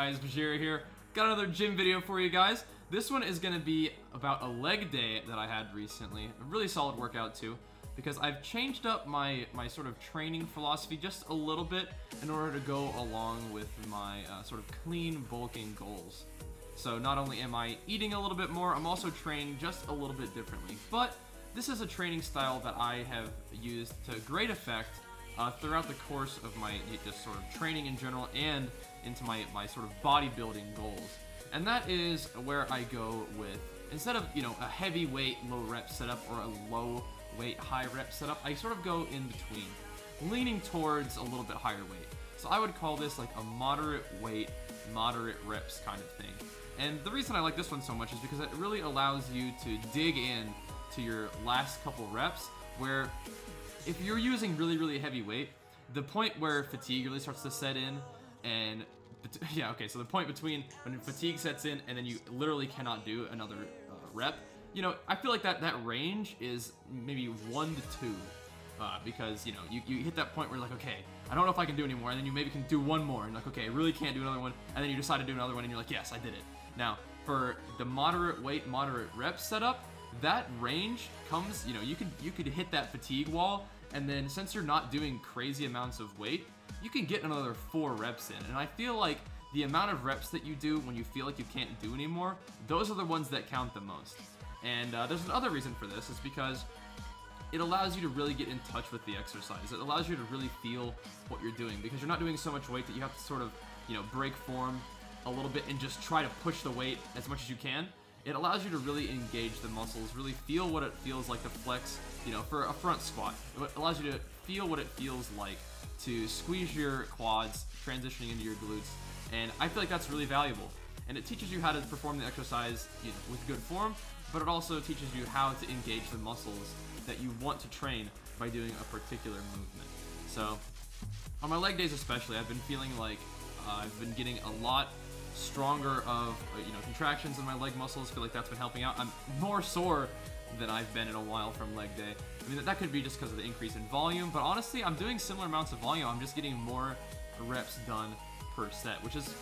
guys? Bajheera here. Got another gym video for you guys. This one is going to be about a leg day that I had recently. A really solid workout too, because I've changed up my sort of training philosophy just a little bit in order to go along with my sort of clean bulking goals. So not only am I eating a little bit more, I'm also training just a little bit differently. But this is a training style that I have used to great effect throughout the course of my just sort of training in general and into my sort of bodybuilding goals. And that is where I go with, instead of, a heavy weight, low rep setup or a low weight, high rep setup, I sort of go in between, leaning towards a little bit higher weight. So I would call this like a moderate weight, moderate reps kind of thing. And the reason I like this one so much is because it really allows you to dig in to your last couple reps, where if you're using really heavy weight, the point where fatigue really starts to set in, and so the point between when fatigue sets in and then you literally cannot do another rep, I feel like that range is maybe 1 to 2, because you hit that point where you're like, okay, I don't know if I can do anymore, and then you maybe can do one more, and like, okay, I really can't do another one, and then you decide to do another one, and you're like, yes, I did it. Now, for the moderate weight, moderate rep setup, that range comes, you could hit that fatigue wall, and then since you're not doing crazy amounts of weight, you can get another 4 reps in. And I feel like the amount of reps that you do when you feel like you can't do anymore, those are the ones that count the most. And there's another reason for this, is because it allows you to really get in touch with the exercise. It allows you to really feel what you're doing, because you're not doing so much weight that you have to sort of, break form a little bit and just try to push the weight as much as you can. It allows you to really engage the muscles, really feel what it feels like to flex, for a front squat. It allows you to feel what it feels like to squeeze your quads, transitioning into your glutes. And I feel like that's really valuable. And it teaches you how to perform the exercise, with good form, but it also teaches you how to engage the muscles that you want to train by doing a particular movement. So, on my leg days especially, I've been feeling like I've been getting a lot stronger of contractions in my leg muscles. I feel like that's been helping out. I'm more sore than I've been in a while from leg day. I mean, that could be just because of the increase in volume, but honestly, I'm doing similar amounts of volume. I'm just getting more reps done per set, which is,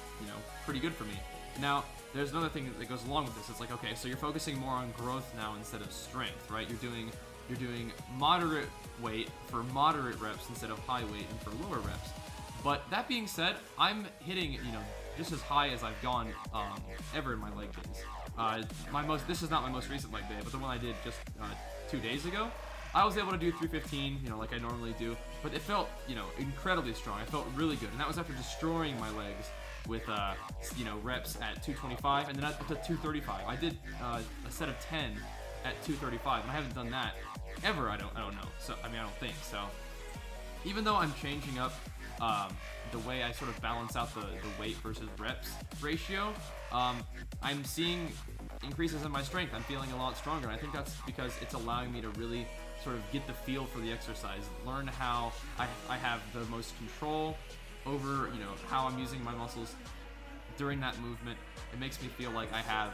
pretty good for me. Now, there's another thing that goes along with this. It's like, okay, so you're focusing more on growth now instead of strength, right? You're doing moderate weight for moderate reps instead of high weight and for lower reps. But that being said, I'm hitting, just as high as I've gone ever in my leg days. This is not my most recent leg day, but the one I did just 2 days ago, I was able to do 315, like I normally do, but it felt, incredibly strong. I felt really good, and that was after destroying my legs with, reps at 225 and then up to 235. I did a set of 10 at 235, and I haven't done that ever. I don't know. So I don't think so. Even though I'm changing up the way I sort of balance out the weight versus reps ratio, I'm seeing increases in my strength. I'm feeling a lot stronger, and I think that's because it's allowing me to really sort of get the feel for the exercise, learn how I have the most control over, how I'm using my muscles during that movement. It makes me feel like I have,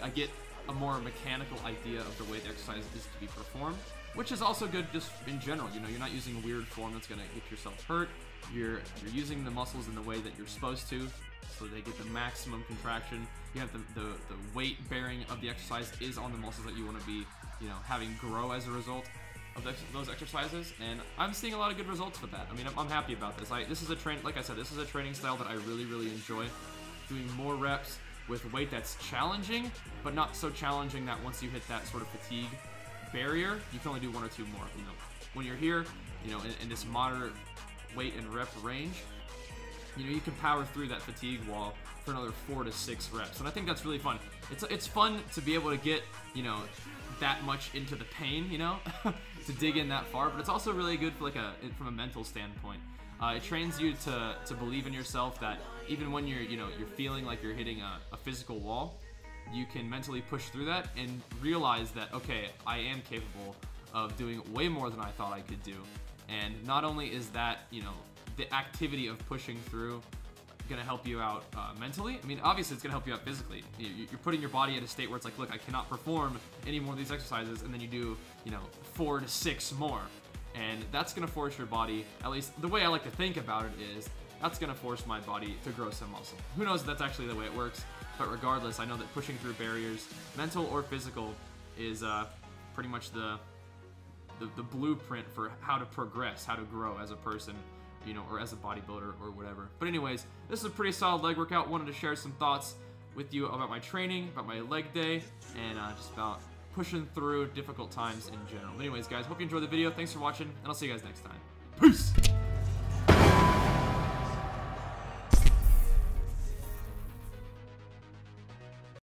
I get a more mechanical idea of the way the exercise is to be performed, which is also good just in general. You're not using weird form that's going to get yourself hurt. You're using the muscles in the way that you're supposed to, so they get the maximum contraction. You have the weight bearing of the exercise is on the muscles that you want to be, having grow as a result of those exercises, and I'm seeing a lot of good results with that. I mean, I'm happy about this. This is like I said, this is a training style that I really enjoy. Doing more reps with weight that's challenging, but not so challenging that once you hit that sort of fatigue barrier, you can only do 1 or 2 more. When you're here, in this moderate weight and rep range, you can power through that fatigue wall for another 4 to 6 reps, and I think that's really fun. It's fun to be able to get, that much into the pain, to dig in that far, but it's also really good for from a mental standpoint. It trains you to believe in yourself, that even when you're feeling like you're hitting a physical wall, you can mentally push through that and realize that, okay, I am capable of doing way more than I thought I could do. And not only is that, the activity of pushing through going to help you out mentally, I mean, obviously it's going to help you out physically. You're putting your body at a state where it's like, look, I cannot perform any more of these exercises, and then you do, 4 to 6 more. And that's going to force your body, at least the way I like to think about it is, that's going to force my body to grow some muscle. Who knows if that's actually the way it works, but regardless, I know that pushing through barriers, mental or physical, is pretty much the blueprint for how to progress, how to grow as a person, you know, or as a bodybuilder or whatever. But anyways, this is a pretty solid leg workout. Wanted to share some thoughts with you about my training, about my leg day, and just about pushing through difficult times in general. But anyways, guys, hope you enjoyed the video. Thanks for watching, and I'll see you guys next time. Peace!